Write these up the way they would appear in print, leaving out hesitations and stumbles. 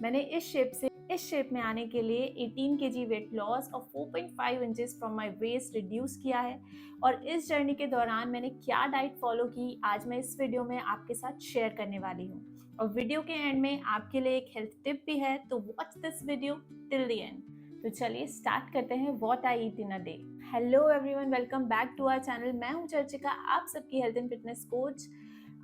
मैंने इस शेप में आने के लिए 18 केजी वेट लॉस और 4.5 inches from my waist reduce किया है। और इस जर्नी के दौरान मैंने क्या डाइट फॉलो की, आज मैं इस वीडियो में आपके साथ शेयर करने वाली हूँ। और वीडियो के एंड में आपके लिए एक हेल्थ टिप भी है, तो watch this video till the end. तो चलिए स्टार्ट करते हैं what I eat in a day. Hello everyone, welcome back to our channel. मैं हूँ चर्चिका, आप सबकी हेल्थ एंड फिटनेस कोच।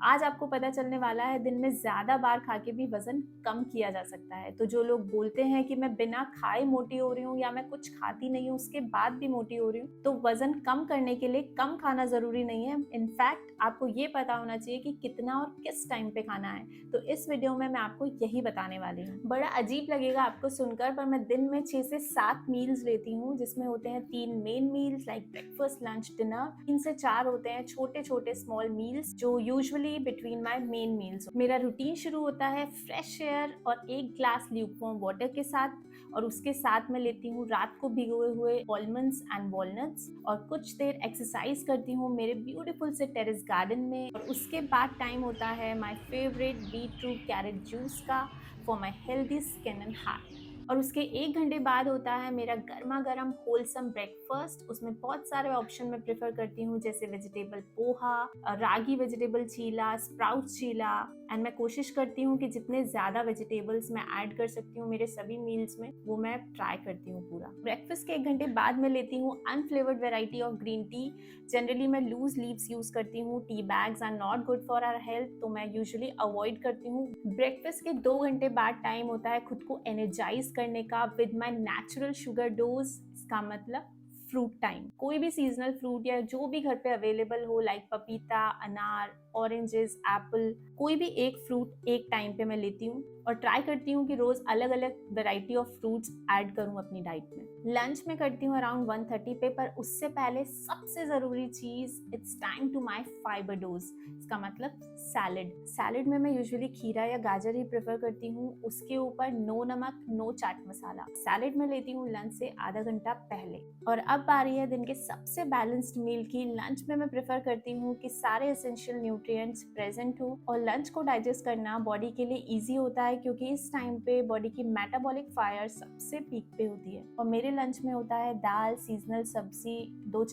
आज आपको पता चलने वाला है दिन में ज्यादा बार खा के भी वजन कम किया जा सकता है। तो जो लोग बोलते हैं कि मैं बिना खाए मोटी हो रही हूँ या मैं कुछ खाती नहीं हूँ उसके बाद भी मोटी हो रही हूँ, तो वजन कम करने के लिए कम खाना जरूरी नहीं है। इनफैक्ट आपको ये पता होना चाहिए कि कितना और किस टाइम पे खाना है। तो इस वीडियो में मैं आपको यही बताने वाली हूँ। बड़ा अजीब लगेगा आपको सुनकर, पर मैं दिन में 6 से 7 मील्स लेती हूँ, जिसमें होते हैं 3 main meals like breakfast, lunch, dinner. 3 से 4 होते हैं छोटे छोटे स्मॉल मील्स जो usually between my main meals. मेरा रूटीन शुरू होता है फ्रेश एयर और 1 ग्लास ल्यूकवार्म वाटर के साथ, और उसके साथ मैं लेती हूँ रात को भिगोए हुए आलमंड्स एंड वॉलनट्स, और कुछ देर एक्सरसाइज करती हूँ मेरे ब्यूटीफुल से टेरेस गार्डन में। और उसके बाद टाइम होता है my favourite beetroot carrot juice का for my healthy skin and heart. और उसके 1 घंटे बाद होता है मेरा गर्मा गर्म होलसम ब्रेकफास्ट। उसमें बहुत सारे ऑप्शन मैं प्रेफर करती हूँ, जैसे vegetable poha, ragi vegetable cheela, sprout cheela. And मैं कोशिश करती हूँ कि जितने ज्यादा वेजिटेबल्स मैं ऐड कर सकती हूँ मेरे सभी मील्स में, वो मैं ट्राई करती हूँ पूरा। ब्रेकफास्ट के 1 घंटे बाद मैं लेती हूँ unflavoured variety of green tea. Generally मैं लूज लीव्स यूज करती हूँ। Tea bags are not good for our health, तो मैं यूजुअली अवॉइड करती हूँ। ब्रेकफास्ट के 2 घंटे बाद टाइम होता है खुद को एनर्जाइज करने का with my natural sugar dose. इसका मतलब फ्रूट टाइम। कोई भी सीजनल फ्रूट या जो भी घर पे अवेलेबल हो, लाइक पपीता, अनार, ऑरेंजेस, एप्पल, कोई भी एक फ्रूट एक टाइम पे मैं लेती हूँ। और ट्राई करती हूँ कि रोज अलग अलग वेराइटी ऑफ फ्रूट्स ऐड करूँ अपनी डाइट में। लंच में करती हूँ अराउंड 1:30 पे, पर उससे पहले सबसे जरूरी चीज, it's time to my fibre dose. इसका मतलब सैलेड में मैं यूजुअली खीरा या गाजर ही प्रेफर करती हूँ। उसके ऊपर नो नमक, नो चाट मसाला। सैलेड में लेती हूँ लंच से आधा घंटा पहले। और अब बारी है दिन के सबसे बैलेंस्ड मील की। लंच में मैं प्रेफर करती हूँ कि सारे एसेंशियल न्यूट्रिएंट्स प्रेजेंट हो। और लंच को डाइजेस्ट करना बॉडी के लिए इजी होता है, क्योंकि इस टाइम पे बॉडी की मेटाबॉलिक फायर सबसे पीक पे होती है। और मेरे लंच में होता है दाल, सीजनल सब्जी, 2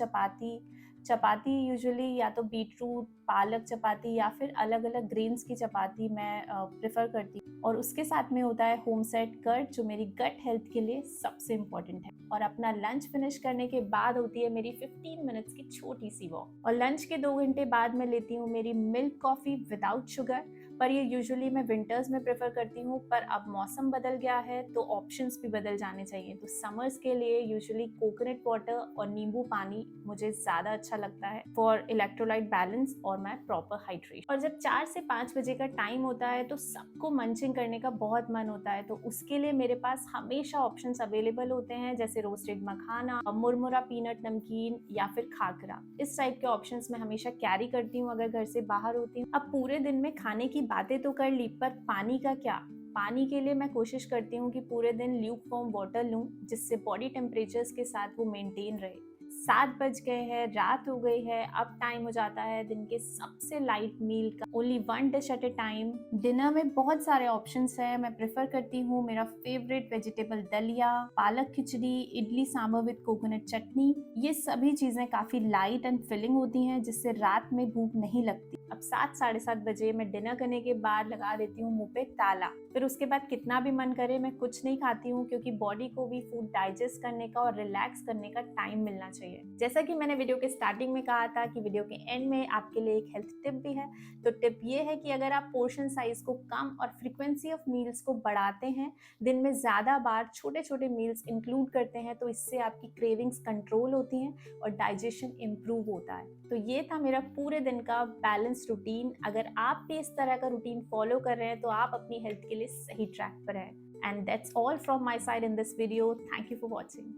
चपाती यूजुअली या तो बीटरूट पालक चपाती या फिर अलग अलग ग्रेन्स की चपाती मैं प्रेफर करती हूँ। और उसके साथ में होता है होम सेट कर्ड, जो मेरी गट हेल्थ के लिए सबसे इम्पोर्टेंट है। और अपना लंच फिनिश करने के बाद होती है मेरी 15 मिनट्स की छोटी सी वॉक। और लंच के 2 घंटे बाद मैं लेती हूँ मेरी मिल्क कॉफी विदाउट शुगर, पर ये यूजुअली मैं विंटर्स में प्रेफर करती हूँ। पर अब मौसम बदल गया है तो ऑप्शंस भी बदल जाने चाहिए। तो समर्स के लिए यूजुअली कोकोनट वाटर और नींबू पानी मुझे ज्यादा अच्छा लगता है फॉर इलेक्ट्रोलाइट बैलेंस और माय प्रॉपर हाइड्रेशन। और जब 4 से 5 बजे का टाइम होता है तो सबको मंचिंग करने का बहुत मन होता है, तो उसके लिए मेरे पास हमेशा ऑप्शंस अवेलेबल होते हैं, जैसे रोस्टेड मखाना, मुरमुरा पीनट नमकीन या फिर खाकरा। इस टाइप के ऑप्शंस मैं हमेशा कैरी करती हूँ अगर घर से बाहर होती हूँ। अब पूरे दिन में खाने की बातें तो कर ली, पर पानी का क्या? पानी के लिए मैं कोशिश करती हूँ कि पूरे दिन ल्यूकवार्म वाटर लूं, जिससे बॉडी टेम्परेचर्स के साथ वो मेंटेन रहे। 7 बज गए हैं, रात हो गई है, अब टाइम हो जाता है दिन के सबसे लाइट मील का। Only 1 dish at a time. Dinner में बहुत सारे ऑप्शंस हैं। मैं प्रेफर करती हूँ मेरा फेवरेट वेजिटेबल दलिया, पालक खिचड़ी, इडली सांभर विद कोकोनट चटनी। ये सभी चीजें काफी लाइट एंड फिलिंग होती हैं, जिससे रात में भूख नहीं लगती। अब 7, 7:30 बजे मैं डिनर करने के बाद लगा देती हूँ मुंह पे ताला। फिर उसके बाद कितना भी मन करे मैं कुछ नहीं खाती हूँ, क्योंकि बॉडी को भी फूड डाइजेस्ट करने का और रिलैक्स करने का टाइम मिलना चाहिए। जैसा कि मैंने वीडियो के स्टार्टिंग में कहा था कि वीडियो के एंड में आपके लिए एक हेल्थ टिप भी है। तो टिप ये है कि अगर आप पोर्शन साइज को कम और फ्रीक्वेंसी ऑफ मील्स को बढ़ाते हैं, दिन में ज्यादा बार छोटे छोटे मील्स इंक्लूड करते हैं, तो इससे आपकी क्रेविंग्स कंट्रोल होती हैं और डाइजेशन इंप्रूव होता है। तो ये था मेरा पूरे दिन का बैलेंस रूटीन। अगर आप भी इस तरह का रूटीन फॉलो कर रहे हैं तो आप अपनी हेल्थ के लिए सही ट्रैक पर हैं। And that's all from my side in this video. Thank you for watching.